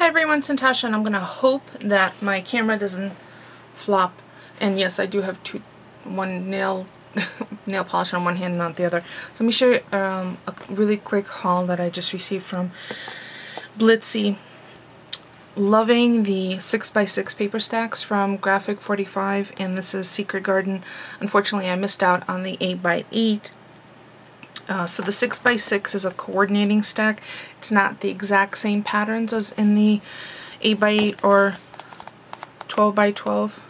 Hi everyone, it's Natasha, and I'm going to hope that my camera doesn't flop. And yes, I do have one nail polish on one hand and not the other. So let me show you a really quick haul that I just received from Blitsy. Loving the 6x6 paper stacks from Graphic 45, and this is Secret Garden. Unfortunately, I missed out on the 8x8. So the 6x6 is a coordinating stack. It's not the exact same patterns as in the 8x8 or 12x12,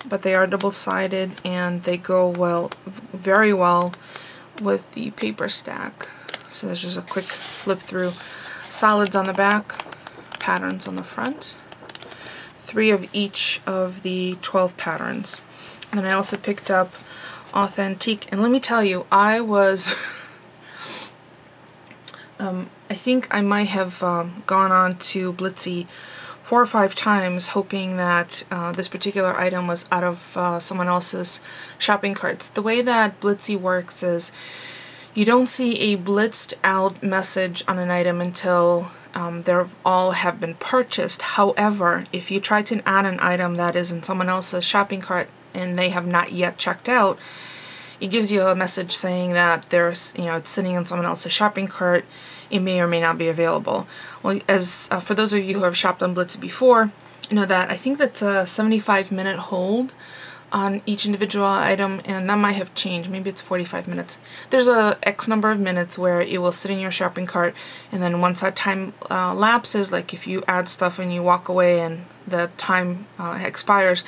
but they are double-sided and they go very well with the paper stack. So there's just a quick flip through. Solids on the back, patterns on the front. 3 of each of the 12 patterns. And then I also picked up Authentique, and let me tell you, I was I think I might have gone on to Blitsy 4 or 5 times hoping that this particular item was out of someone else's shopping carts. The way that Blitsy works is you don't see a blitzed out message on an item until they all have been purchased. However, if you try to add an item that is in someone else's shopping cart and they have not yet checked out, it gives you a message saying that there's, it's sitting in someone else's shopping cart. It may or may not be available. Well, as for those of you who have shopped on Blitsy before, you know that I think that's a 75-minute hold on each individual item, and that might have changed. Maybe it's 45 minutes. There's a X number of minutes where it will sit in your shopping cart, and then once that time lapses, like if you add stuff and you walk away and the time expires,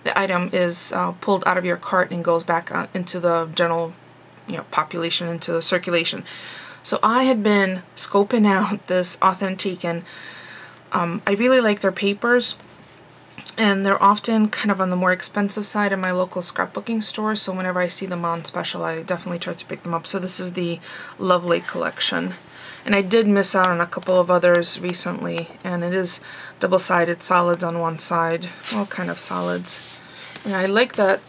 the item is pulled out of your cart and goes back into the general population, into the circulation. So I had been scoping out this Authentique, and I really like their papers, and they're often kind of on the more expensive side in my local scrapbooking store, so whenever I see them on special, I definitely try to pick them up. So this is the Lovely collection. And I did miss out on a couple of others recently, and it is double-sided, solids on one side, all kind of solids. And I like that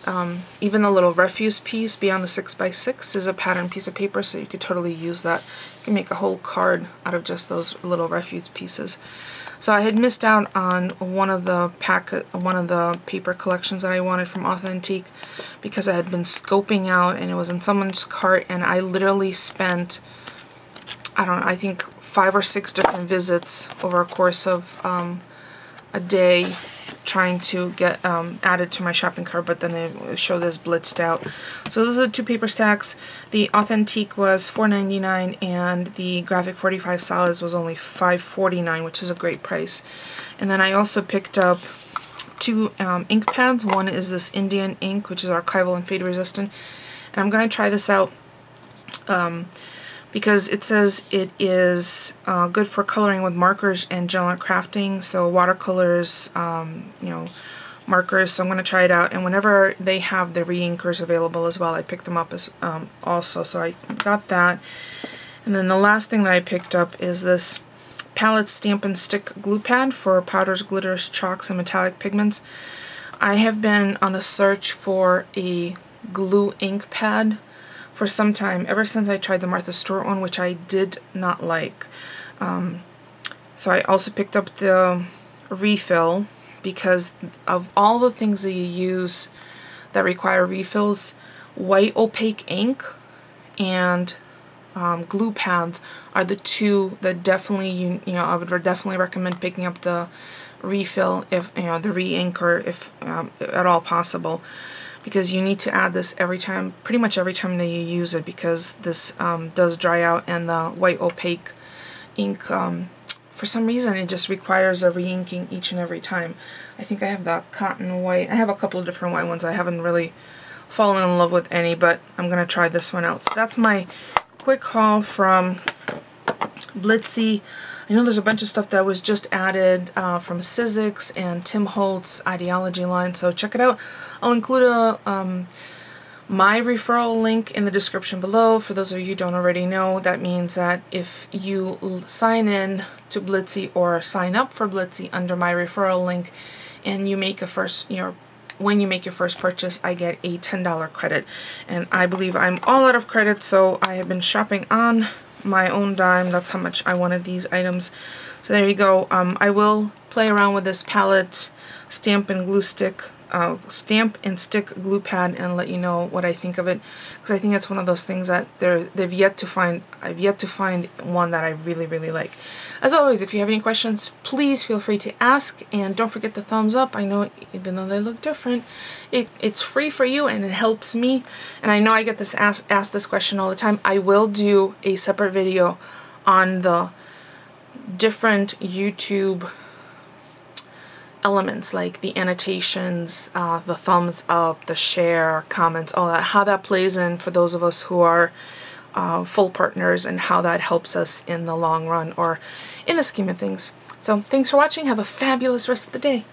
even the little refuse piece beyond the 6x6 is a patterned piece of paper, so you could totally use that. You can make a whole card out of just those little refuse pieces. So I had missed out on one of the paper collections that I wanted from Authentique because I had been scoping out and it was in someone's cart, and I literally spent, I don't know, I think 5 or 6 different visits over a course of a day trying to get added to my shopping cart, but then it showed this blitzed out. So those are the 2 paper stacks. The Authentique was $4.99 and the Graphic 45 solids was only $5.49, which is a great price. And then I also picked up 2 ink pads. One is this Indian ink, which is archival and fade resistant, and I'm going to try this out because it says it is good for coloring with markers and gel art crafting, so watercolors, markers. So I'm going to try it out, and whenever they have the re-inkers available as well, I picked them up as also, so I got that. And then the last thing that I picked up is this palette stamp and stick glue pad for powders, glitters, chalks, and metallic pigments. I have been on a search for a glue ink pad for some time, ever since I tried the Martha Stewart one, which I did not like. So I also picked up the refill because of all the things that you use that require refills, white opaque ink and glue pads are the 2 that definitely I would definitely recommend picking up the refill if the re-inker if at all possible, because you need to add this every time, pretty much every time that you use it, because this does dry out, and the white opaque ink, for some reason, it just requires a re-inking each and every time. I think I have the cotton white. I have a couple of different white ones. I haven't really fallen in love with any, but I'm going to try this one out. So that's my quick haul from Blitsy. I know there's a bunch of stuff that was just added from Sizzix and Tim Holtz Ideology line, so check it out. I'll include my referral link in the description below. For those of you who don't already know, that means that if you sign in to Blitsy or sign up for Blitsy under my referral link, and you make when you make your first purchase, I get a $10 credit. And I believe I'm all out of credit, so I have been shopping on my own dime. That's how much I wanted these items. So there you go. I will play around with this palette stamp and stick glue pad and let you know what I think of it, because I think it's one of those things that I've yet to find one that I really like. As always, if you have any questions, please feel free to ask, and don't forget the thumbs up. I know even though they look different, it's free for you and it helps me. And I know I get asked this question all the time. I will do a separate video on the different YouTube elements, like the annotations, the thumbs up, the share, comments, all that, how that plays in for those of us who are full partners, and how that helps us in the long run or in the scheme of things. So thanks for watching. Have a fabulous rest of the day.